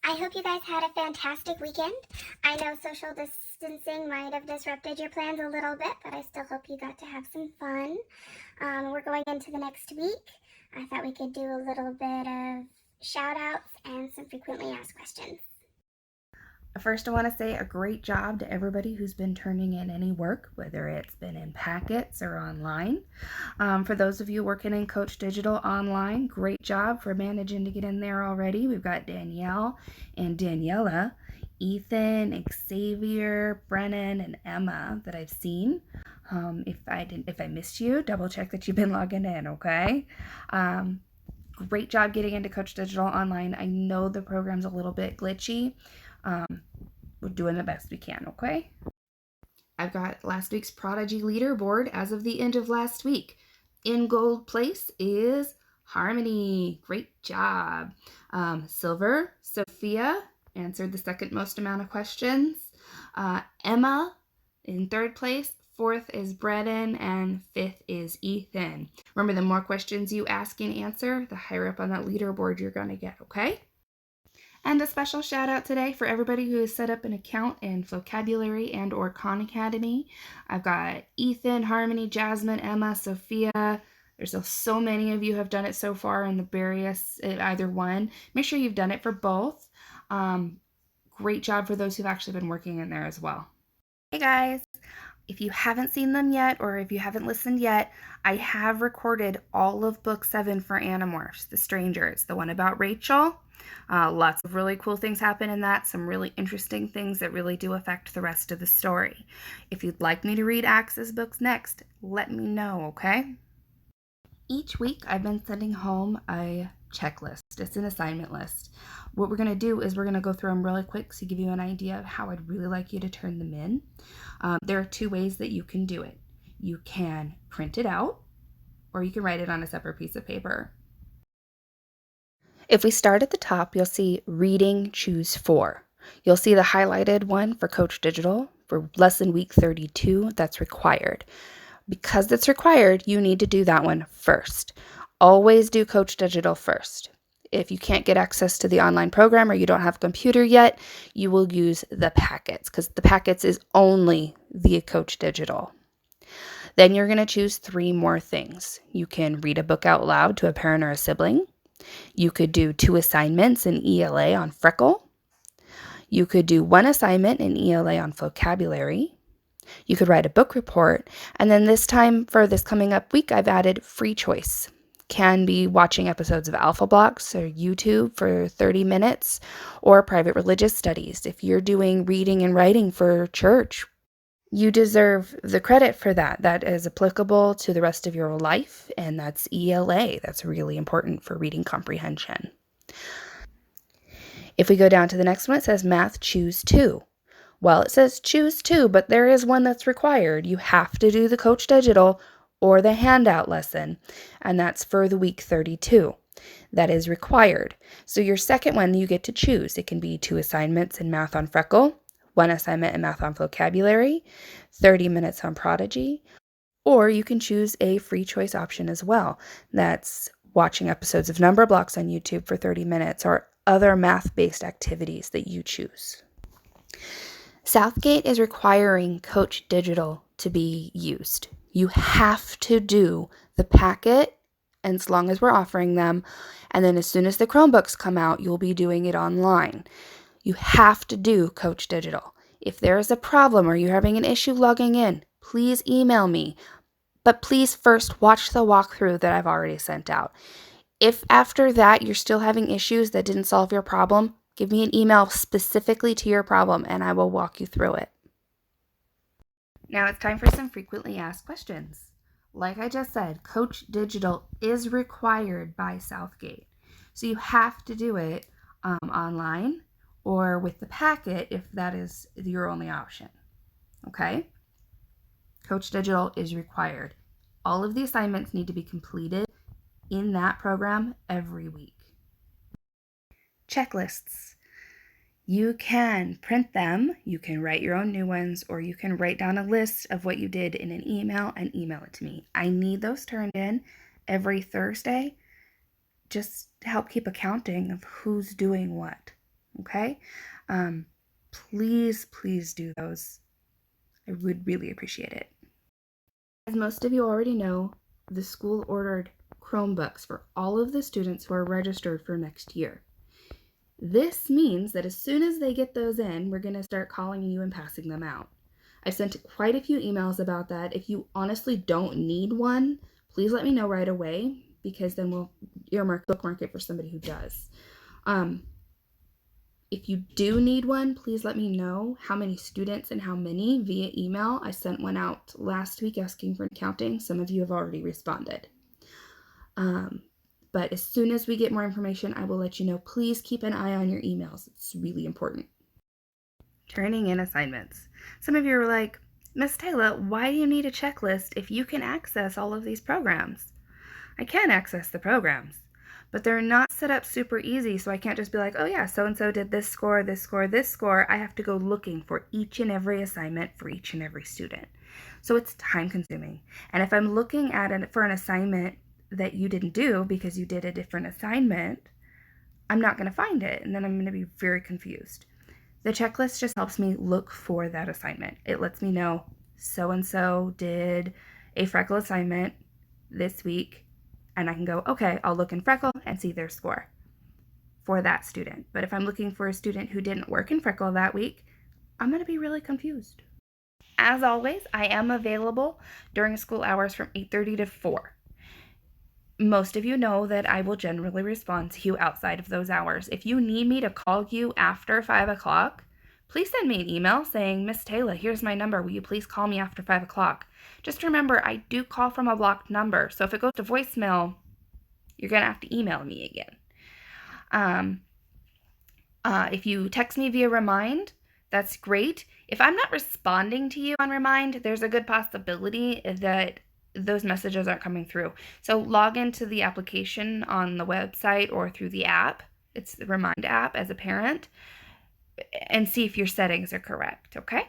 I hope you guys had a fantastic weekend. I know social distancing might have disrupted your plans a little bit, but I still hope you got to have some fun. We're going into the next week. I thought we could do a little bit of shout outs and some frequently asked questions. First, I want to say a great job to everybody who's been turning in any work, whether it's been in packets or online. For those of you working in Coach Digital online, great job for managing to get in there already. We've got Danielle and Daniela, Ethan, Xavier, Brennan, and Emma that I've seen. If I missed you, double check that you've been logging in, okay? Great job getting into Coach Digital online. I know the program's a little bit glitchy. We're doing the best we can, okay? I've got last week's Prodigy leaderboard as of the end of last week. In gold place is Harmony. Great job. Silver, Sophia answered the second most amount of questions. Emma in third place. Fourth is Brennan, and fifth is Ethan. Remember, the more questions you ask and answer, the higher up on that leaderboard you're going to get, okay? And a special shout out today for everybody who has set up an account in Vocabulary and or Khan Academy. I've got Ethan, Harmony, Jasmine, Emma, Sophia. There's so many of you have done it so far in the various, either one. Make sure you've done it for both. Great job for those who've actually been working in there as well. Hey guys, if you haven't seen them yet, or if you haven't listened yet, I have recorded all of book 7 for Animorphs, The Strangers, the one about Rachel. Lots of really cool things happen in that, some really interesting things that really do affect the rest of the story. If you'd like me to read Axe's books next, let me know, okay? Each week I've been sending home a checklist. It's an assignment list. What we're going to do is we're going to go through them really quick to give you an idea of how I'd really like you to turn them in. There are 2 ways that you can do it. You can print it out, or you can write it on a separate piece of paper. If we start at the top, you'll see Reading, Choose 4. You'll see the highlighted one for Coach Digital for lesson week 32. That's required. Because that's required, you need to do that one first. Always do Coach Digital first. If you can't get access to the online program or you don't have a computer yet, you will use the packets because the packets is only the Coach Digital. Then you're going to choose 3 more things. You can read a book out loud to a parent or a sibling. You could do 2 assignments in ELA on Freckle. You could do 1 assignment in ELA on vocabulary. You could write a book report. And then this time for this coming up week, I've added free choice. Can be watching episodes of Alpha Blocks or YouTube for 30 minutes or private religious studies. If you're doing reading and writing for church, you deserve the credit for that. That is applicable to the rest of your life, and that's ELA. That's really important for reading comprehension. If we go down to the next one, it says Math, Choose 2. Well, it says choose 2, but there is one that's required. You have to do the Coach Digital or the handout lesson, and that's for the week 32. That is required. So your second one you get to choose. It can be 2 assignments in Math on Freckle, 1 assignment in Math on Vocabulary, 30 minutes on Prodigy, or you can choose a free choice option as well. That's watching episodes of Number Blocks on YouTube for 30 minutes or other math-based activities that you choose. Southgate is requiring Coach Digital to be used. You have to do the packet, and as long as we're offering them, and then as soon as the Chromebooks come out, you'll be doing it online. You have to do Coach Digital. If there is a problem or you're having an issue logging in, please email me. But please first watch the walkthrough that I've already sent out. If after that you're still having issues that didn't solve your problem, give me an email specifically to your problem and I will walk you through it. Now it's time for some frequently asked questions. Like I just said, Coach Digital is required by Southgate. So you have to do it online or with the packet if that is your only option. Okay? Coach Digital is required. All of the assignments need to be completed in that program every week. Checklists. You can print them, you can write your own new ones, or you can write down a list of what you did in an email and email it to me. I need those turned in every Thursday just to help keep accounting of who's doing what. okay? Please, please do those. I would really appreciate it. As most of you already know, the school ordered Chromebooks for all of the students who are registered for next year. This means that as soon as they get those in, we're going to start calling you and passing them out. I've sent quite a few emails about that. If you honestly don't need one, please let me know right away, because then we'll bookmark it for somebody who does. If you do need one, please let me know how many students and how many via email. I sent one out last week asking for counting. Some of you have already responded. But as soon as we get more information, I will let you know. Please keep an eye on your emails. It's really important. Turning in assignments. Some of you are like, Miss Tayla, why do you need a checklist if you can access all of these programs? I can access the programs, but they're not set up super easy, so I can't just be like, oh yeah, so-and-so did this score, this score, this score. I have to go looking for each and every assignment for each and every student. So it's time consuming. And if I'm looking at for an assignment that you didn't do because you did a different assignment, I'm not going to find it, and then I'm going to be very confused. The checklist just helps me look for that assignment. It lets me know so-and-so did a Freckle assignment this week, and I can go, okay, I'll look in Freckle and see their score for that student. But if I'm looking for a student who didn't work in Freckle that week, I'm going to be really confused. As always, I am available during school hours from 8:30 to 4. Most of you know that I will generally respond to you outside of those hours. If you need me to call you after 5 o'clock, please send me an email saying, Miss Tayla, here's my number. Will you please call me after 5 o'clock? Just remember, I do call from a blocked number. So if it goes to voicemail, you're going to have to email me again. If you text me via Remind, that's great. If I'm not responding to you on Remind, there's a good possibility that those messages aren't coming through. So log into the application on the website or through the app. It's the Remind app as a parent, and see if your settings are correct, okay?